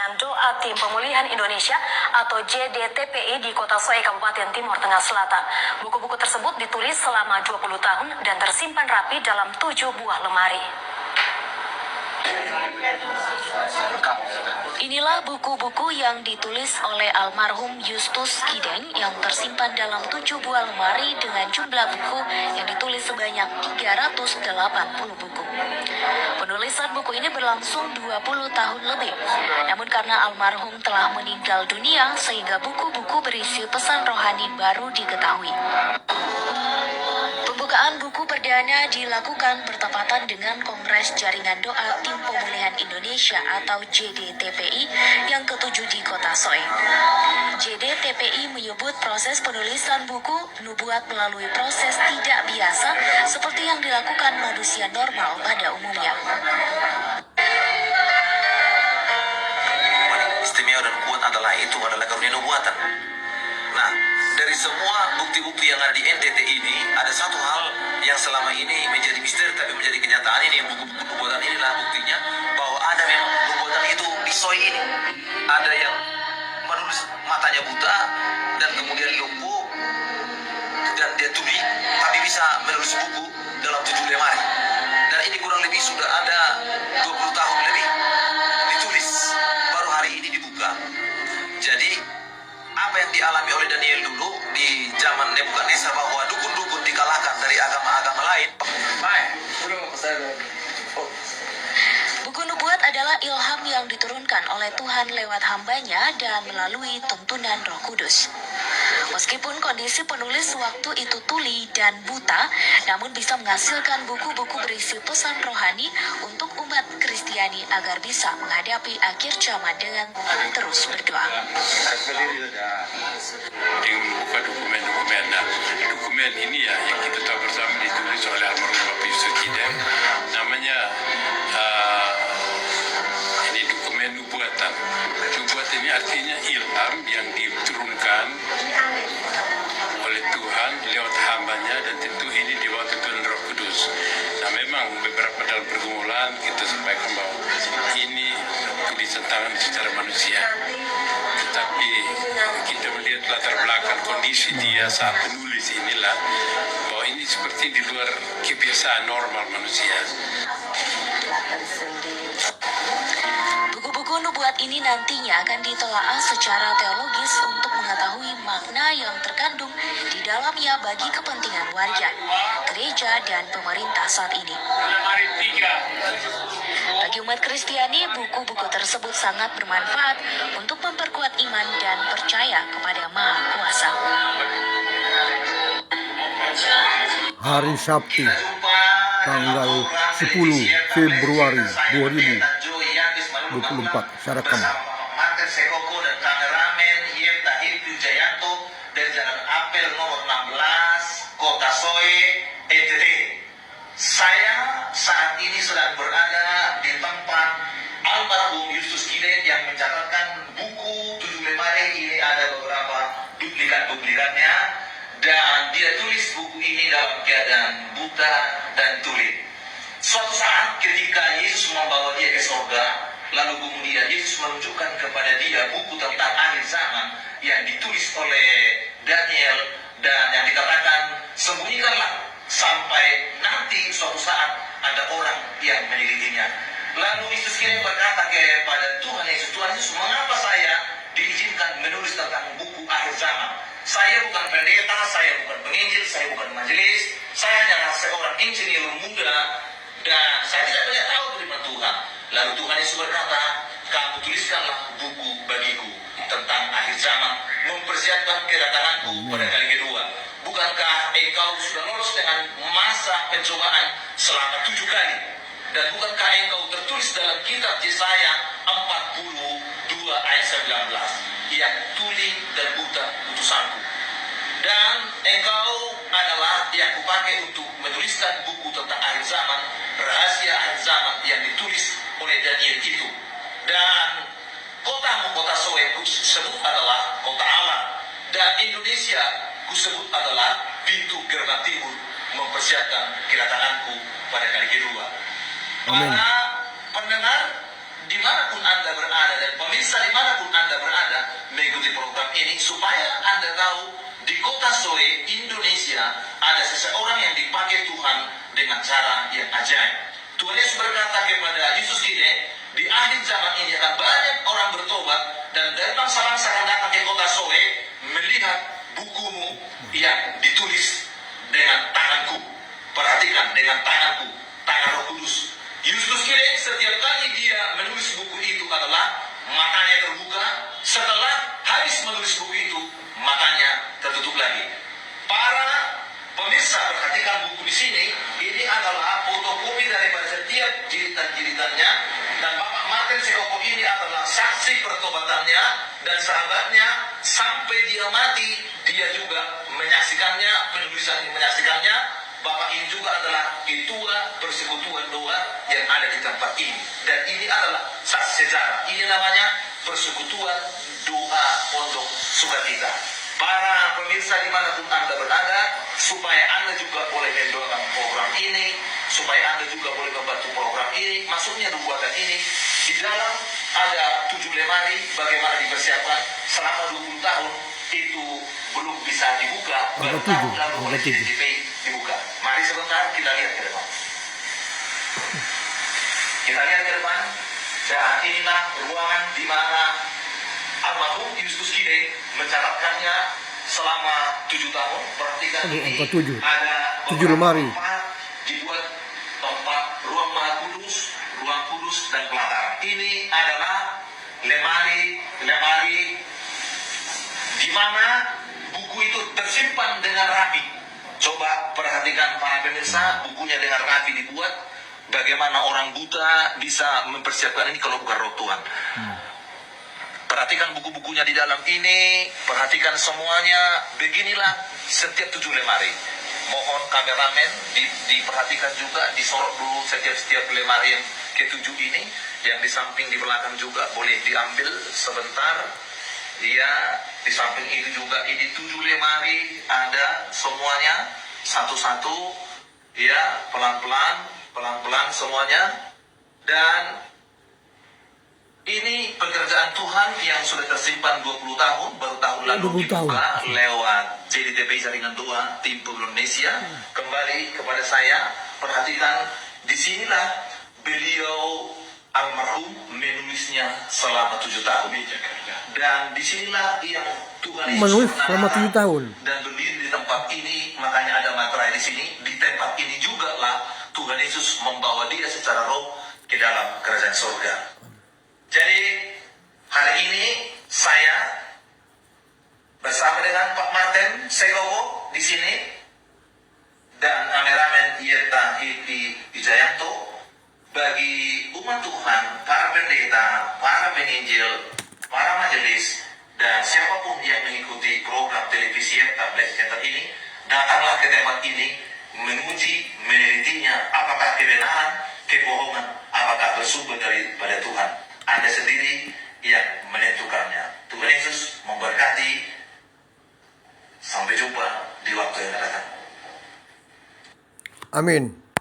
tulisan doa Tim Pemulihan Indonesia atau JDTPI di Kota Soe, Kabupaten Timur Tengah Selatan. Buku-buku tersebut ditulis selama 20 tahun dan tersimpan rapi dalam 7 buah lemari. Inilah buku-buku yang ditulis oleh almarhum Justus Kideng yang tersimpan dalam 7 buah lemari dengan jumlah buku yang ditulis sebanyak 380 buku. Penulisan buku ini berlangsung 20 tahun lebih. Namun karena almarhum telah meninggal dunia sehingga buku-buku berisi pesan rohani baru diketahui. Pembukaan buku perdana dilakukan bertepatan dengan Kongres Jaringan Doa Tim Pemulihan Indonesia atau JDTPI yang ke-7 di Kota Soe. JDTPI menyebut proses penulisan buku nubuat melalui proses tidak biasa seperti yang dilakukan manusia normal pada umumnya. Istimewa dan kuat adalah karunia nubuatan. Nah, dari semua bukti-bukti yang ada di NTT ini, ada satu hal yang selama ini menjadi misteri tapi menjadi kenyataan. Ini buku-buku nubuatan inilah buktinya bahwa ada memang nubuatan itu di Soe ini. Ada yang menulis matanya buta dan kemudian lumpuh dan dia tuli, tapi bisa menulis buku dalam 7 lemari. Dan ini kurang lebih sudah ada 20 tahun lebih ditulis, baru hari ini dibuka. Jadi apa yang dialami oleh Daniel dulu di zaman Nebukadnezar bahwa dukun-dukun dikalahkan dari agama-agama lain. Buku nubuat adalah ilham yang diturunkan oleh Tuhan lewat hambanya dan melalui tuntunan Roh Kudus. Meskipun kondisi penulis waktu itu tuli dan buta, namun bisa menghasilkan buku-buku berisi pesan rohani untuk umat Kristiani agar bisa menghadapi akhir zaman dengan terus berdoa. Dengan membuka dokumen-dokumen. Nah, dokumen ini ya yang kita tahu bersama ditulis oleh almarhum Bapak Justus Kideng. Namanya ini dokumen nubuatan. Nubuat ini artinya ilham yang diturunkan oleh Tuhan lewat hambanya dan tentu ini di bawah tuntunan Roh Kudus. Nah, memang beberapa dalam pergumulan kita sampaikan bahwa ini tulisan tangan secara manusia. Tetapi kita melihat latar belakang kondisi dia saat menulis inilah bahwa ini seperti di luar kebiasaan normal manusia. Buku-buku nubuat ini nantinya akan ditelaah secara teologis untuk mengetahui makna yang terkandung di dalamnya bagi kepentingan warga, gereja, dan pemerintah saat ini. Bagi umat Kristiani, buku-buku tersebut sangat bermanfaat untuk memperkuat iman dan percaya kepada Maha Kuasa. Hari Sabtu, tanggal 10 Februari 2024, Sarakam. Martin Sekoko dan kameramen Yepta Ibtu Jayanto dari Jalan Apel nomor 16, Kota Soe, NTT. Saya saat ini sedang berada di tempat almarhum Justus Kideng yang mencatatkan buku 7 lemari. Ini ada beberapa duplikat-duplikatnya dan dia tulis buku ini dalam keadaan buta dan tuli. Suatu saat ketika Yesus membawa dia ke surga, lalu kemudian Yesus menunjukkan kepada dia buku tentang akhir zaman yang ditulis oleh Daniel dan yang dikatakan sembunyikanlah sampai nanti suatu saat ada orang yang menelitinya. Lalu Yesus Kideng berkata kepada Tuhan Yesus, mengapa saya diizinkan menulis tentang buku akhir zaman? Saya bukan pendeta, saya bukan penginjil, saya bukan majelis, saya hanya seorang insinyur muda dan saya tidak banyak tahu firman Tuhan. Lalu Tuhan Yesus berkata, kamu tuliskanlah buku bagiku tentang akhir zaman, mempersiapkan kedatanganku pada kali kedua. Bukankah engkau sudah lolos dengan masa pencobaan selama 7 kali? Dan bukankah engkau tertulis dalam kitab Yesaya 42 ayat 19, yang tuli dan buta utusanku. Dan engkau adalah yang kupakai untuk menuliskan buku tentang akhir zaman, rahasia akhir zaman yang ditulis oleh Daniel itu. Dan kotamu, kota Soe, kusebut adalah kota Allah. Dan Indonesia kusebut adalah pintu gerbang timur, mempersiapkan kedatanganku pada kali kedua. Para pendengar dimanapun Anda berada dan pemirsa dimanapun Anda berada mengikuti program ini supaya Anda tahu di kota Soe, Indonesia ada seseorang yang dipakai Tuhan dengan cara yang ajaib. Tuhan Yesus berkata kepada Yesus Kideng, di akhir zaman ini akan banyak orang bertobat dan dari bangsa-bangsa akan datang ke kota Soe melihat bukumu yang ditulis dengan tanganku. Perhatikan, dengan tanganku, tangan Roh Kudus. Yesus Kideng setiap kali dia menulis buku itu adalah matanya terbuka. Setelah habis menulis buku itu, matanya tertutup lagi. Para pemirsa perhatikan buku di sini. Ini adalah fotokopi daripada setiap jilitan-jilitannya. Dan Bapak Martin Sekoko ini adalah saksi pertobatannya dan sahabatnya sampai dia mati. Dia juga menyaksikannya, penulisan ini menyaksikannya. Bapak ini juga adalah ketua persekutuan doa yang ada di tempat ini. Dan ini adalah saksi sejarah. Ini namanya persekutuan doa Pondok Sukacita. Para pemirsa dimanapun Anda berada, supaya Anda juga boleh mendoakan program ini, supaya Anda juga boleh membantu program ini, masuknya nubuatan ini, di dalam ada 7 lemari, bagaimana dipersiapkan selama 20 tahun, itu belum bisa dibuka, baru tahun lalu oleh CDP dibuka. Mari sebentar kita lihat ke depan. Kita lihat ke depan, dan inilah ruangan di mana almarhum Yesus Kideng mencatatkannya selama 7 tahun. Perhatikan ini angka 7. ada 7 lemari. Dibuat tempat ruang Maha Kudus, ruang kudus dan pelataran. Ini adalah lemari di mana buku itu tersimpan dengan rapi. Coba perhatikan para pemirsa, bukunya dengan rapi dibuat. Bagaimana orang buta bisa mempersiapkan ini kalau bukan roh Tuhan. Perhatikan buku-bukunya di dalam ini, perhatikan semuanya. Beginilah setiap 7 lemari. Mohon kameramen diperhatikan juga, disorot dulu setiap lemari yang ke-7 ini. Yang di samping di belakang juga boleh diambil sebentar. Ya, di samping itu juga ini 7 lemari ada semuanya satu-satu. Ya, pelan-pelan semuanya. Dan ini pekerjaan Tuhan yang sudah tersimpan 20 tahun, baru tahun lalu dibuka lewat JDTP Jaringan Doa Tim Pembelum Indonesia. Kembali kepada saya, perhatikan disinilah beliau almarhum menulisnya selama 7 tahun. Dan disinilah yang Tuhan Yesus menulis selama 7 tahun dan berdiri di tempat ini. Makanya ada materai di sini. Di tempat ini juga lah Tuhan Yesus membawa dia secara roh ke dalam kerajaan surga. Jadi hari ini saya bersama dengan Pak Martin Sekoko di sini dan kameramen Yeta Hiti Wijayanto bagi umat Tuhan, para pendeta, para penginjil, para majelis dan siapapun yang mengikuti program televisi Yeta Blessed Center ini, datanglah ke tempat ini menguji, menelitinya apakah kebenaran, kebohongan, apakah bersumber daripada Tuhan. Anda sendiri yang menentukannya. Tuhan Yesus memberkati. Sampai jumpa di waktu yang akan datang. amin.